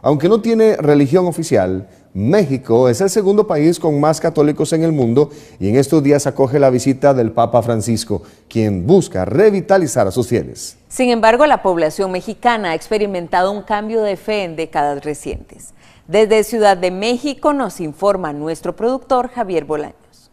Aunque no tiene religión oficial, México es el segundo país con más católicos en el mundo y en estos días acoge la visita del Papa Francisco, quien busca revitalizar a sus fieles. Sin embargo, la población mexicana ha experimentado un cambio de fe en décadas recientes. Desde Ciudad de México nos informa nuestro productor Javier Bolaños.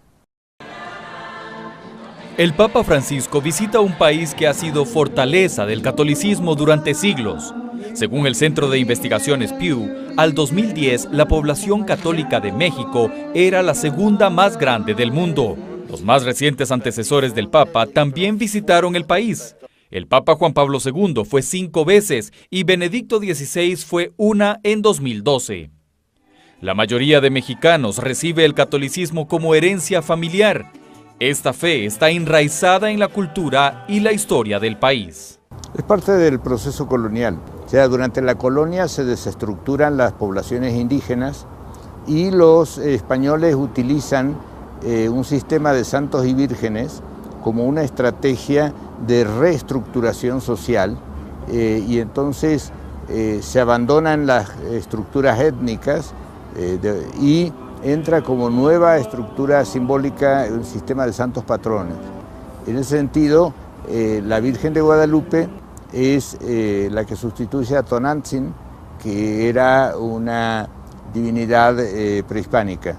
El Papa Francisco visita un país que ha sido fortaleza del catolicismo durante siglos. Según el Centro de Investigaciones Pew, al 2010 la población católica de México era la segunda más grande del mundo. Los más recientes antecesores del Papa también visitaron el país. El Papa Juan Pablo II fue 5 veces y Benedicto XVI fue una en 2012. La mayoría de mexicanos recibe el catolicismo como herencia familiar. Esta fe está enraizada en la cultura y la historia del país. Es parte del proceso colonial. O sea, durante la colonia se desestructuran las poblaciones indígenas y los españoles utilizan un sistema de santos y vírgenes como una estrategia de reestructuración social y entonces se abandonan las estructuras étnicas y entra como nueva estructura simbólica un sistema de santos patrones. En ese sentido, la Virgen de Guadalupe es la que sustituye a Tonantzin, que era una divinidad prehispánica.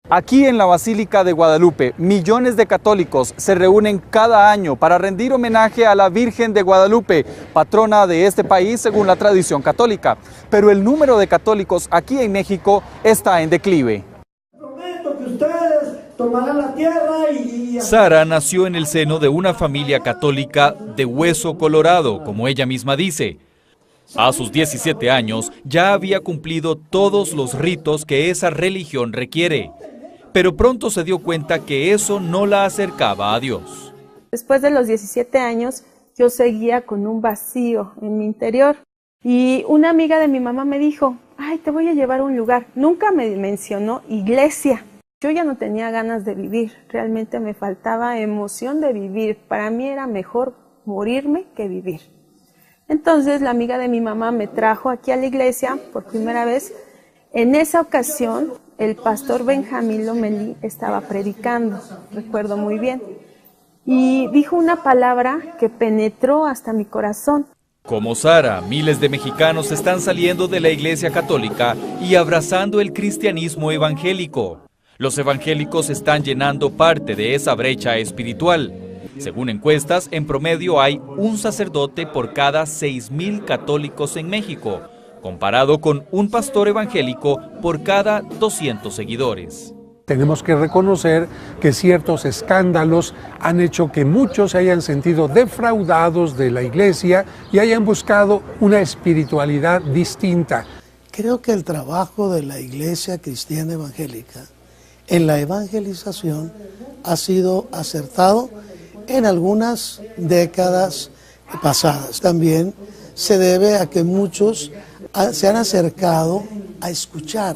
Aquí en la Basílica de Guadalupe, millones de católicos se reúnen cada año para rendir homenaje a la Virgen de Guadalupe, patrona de este país según la tradición católica. Pero el número de católicos aquí en México está en declive. Prometo que ustedes tomarán la tierra y... Sara nació en el seno de una familia católica de hueso colorado, como ella misma dice. A sus 17 años ya había cumplido todos los ritos que esa religión requiere. Pero pronto se dio cuenta que eso no la acercaba a Dios. Después de los 17 años, yo seguía con un vacío en mi interior. Y una amiga de mi mamá me dijo, ay, te voy a llevar a un lugar. Nunca me mencionó iglesia. Yo ya no tenía ganas de vivir. Realmente me faltaba emoción de vivir. Para mí era mejor morirme que vivir. Entonces la amiga de mi mamá me trajo aquí a la iglesia por primera vez. En esa ocasión, el pastor Benjamín Lomelí estaba predicando, recuerdo muy bien, y dijo una palabra que penetró hasta mi corazón. Como Sara, miles de mexicanos están saliendo de la Iglesia Católica y abrazando el cristianismo evangélico. Los evangélicos están llenando parte de esa brecha espiritual. Según encuestas, en promedio hay un sacerdote por cada 6,000 católicos en México, comparado con un pastor evangélico por cada 200 seguidores. Tenemos que reconocer que ciertos escándalos han hecho que muchos se hayan sentido defraudados de la iglesia y hayan buscado una espiritualidad distinta. Creo que el trabajo de la Iglesia Cristiana Evangélica en la evangelización ha sido acertado en algunas décadas pasadas. También se debe a que muchos se han acercado a escuchar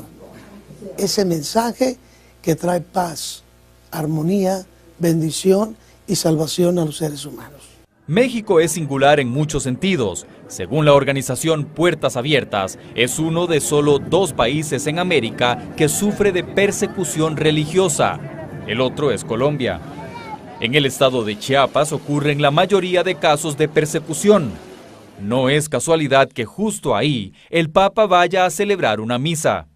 ese mensaje que trae paz, armonía, bendición y salvación a los seres humanos. México es singular en muchos sentidos. Según la organización Puertas Abiertas, es uno de solo 2 países en América que sufre de persecución religiosa. El otro es Colombia. En el estado de Chiapas ocurren la mayoría de casos de persecución. No es casualidad que justo ahí el Papa vaya a celebrar una misa.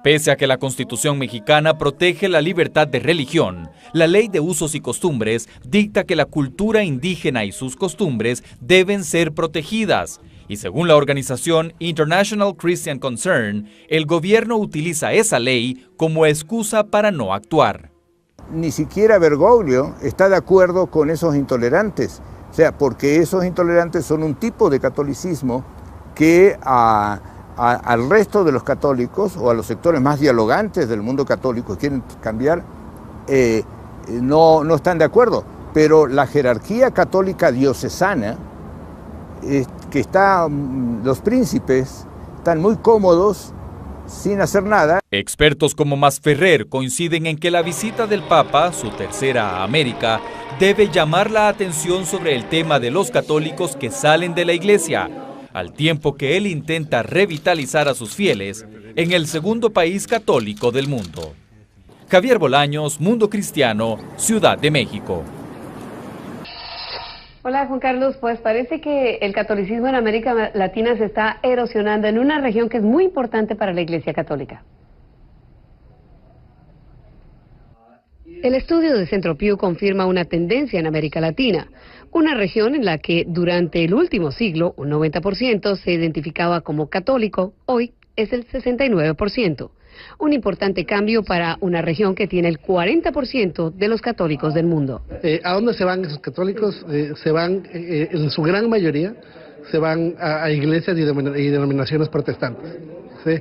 Pese a que la Constitución mexicana protege la libertad de religión, la Ley de Usos y Costumbres dicta que la cultura indígena y sus costumbres deben ser protegidas. Y según la organización International Christian Concern, el gobierno utiliza esa ley como excusa para no actuar. Ni siquiera Bergoglio está de acuerdo con esos intolerantes. O sea, porque esos intolerantes son un tipo de catolicismo que al resto de los católicos o a los sectores más dialogantes del mundo católico que quieren cambiar, no están de acuerdo. Pero la jerarquía católica diocesana, que los príncipes están muy cómodos sin hacer nada. Expertos como Masferrer coinciden en que la visita del Papa, su tercera a América, debe llamar la atención sobre el tema de los católicos que salen de la iglesia. al tiempo que él intenta revitalizar a sus fieles en el segundo país católico del mundo. Javier Bolaños, Mundo Cristiano, Ciudad de México. Hola Juan Carlos, pues parece que el catolicismo en América Latina se está erosionando en una región que es muy importante para la Iglesia Católica. El estudio de Centro Pew confirma una tendencia en América Latina, una región en la que durante el último siglo un 90% se identificaba como católico, hoy es el 69%. Un importante cambio para una región que tiene el 40% de los católicos del mundo. ¿A dónde se van esos católicos? Se van, en su gran mayoría, se van a iglesias y denominaciones protestantes. ¿Sí?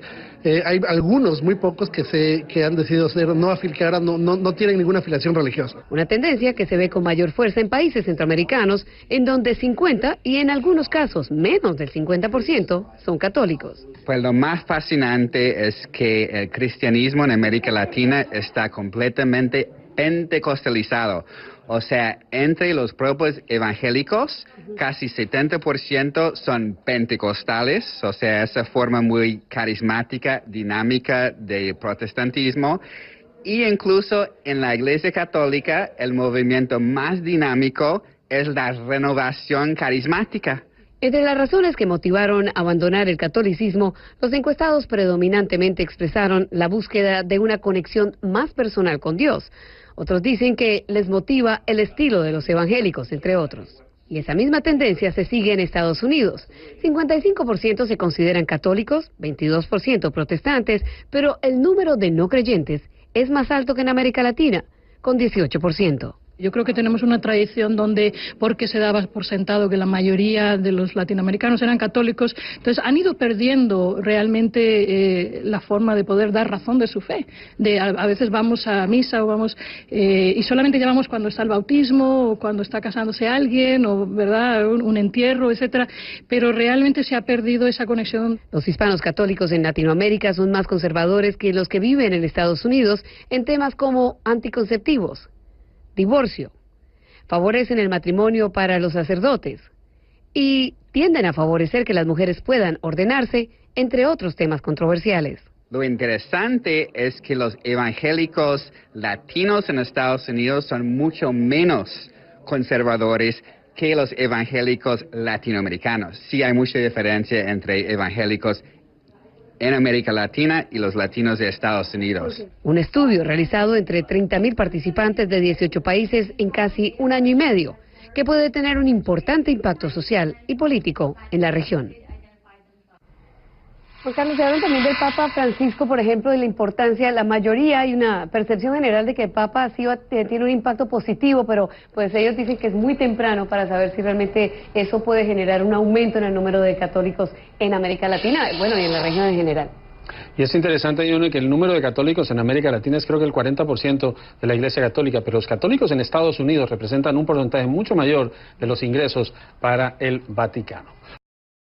Hay algunos, muy pocos, que han decidido ser que ahora no tienen ninguna afiliación religiosa. Una tendencia que se ve con mayor fuerza en países centroamericanos, en donde 50 y en algunos casos menos del 50% son católicos. Pues lo más fascinante es que el cristianismo en América Latina está completamente pentecostalizado. O sea, entre los propios evangélicos, casi 70% son pentecostales, o sea, esa forma muy carismática, dinámica de protestantismo. Y incluso en la Iglesia Católica, el movimiento más dinámico es la renovación carismática. Entre las razones que motivaron a abandonar el catolicismo, los encuestados predominantemente expresaron la búsqueda de una conexión más personal con Dios. Otros dicen que les motiva el estilo de los evangélicos, entre otros. Y esa misma tendencia se sigue en Estados Unidos. 55% se consideran católicos, 22% protestantes, pero el número de no creyentes es más alto que en América Latina, con 18%. Yo creo que tenemos una tradición donde, porque se daba por sentado que la mayoría de los latinoamericanos eran católicos, entonces han ido perdiendo realmente la forma de poder dar razón de su fe. A veces vamos a misa o vamos y solamente llamamos cuando está el bautismo o cuando está casándose alguien o verdad un entierro, etcétera, pero realmente se ha perdido esa conexión. Los hispanos católicos en Latinoamérica son más conservadores que los que viven en Estados Unidos en temas como anticonceptivos, divorcio, favorecen el matrimonio para los sacerdotes y tienden a favorecer que las mujeres puedan ordenarse, entre otros temas controversiales. Lo interesante es que los evangélicos latinos en Estados Unidos son mucho menos conservadores que los evangélicos latinoamericanos. Sí hay mucha diferencia entre evangélicos en América Latina y los latinos de Estados Unidos. Un estudio realizado entre 30.000 participantes de 18 países en casi un año y medio, que puede tener un importante impacto social y político en la región. Juan Carlos, se habla también del Papa Francisco, por ejemplo, de la importancia, la mayoría, hay una percepción general de que el Papa tiene un impacto positivo, pero pues ellos dicen que es muy temprano para saber si realmente eso puede generar un aumento en el número de católicos en América Latina, bueno, y en la región en general. Y es interesante, Ione, que el número de católicos en América Latina es creo que el 40% de la Iglesia Católica, pero los católicos en Estados Unidos representan un porcentaje mucho mayor de los ingresos para el Vaticano.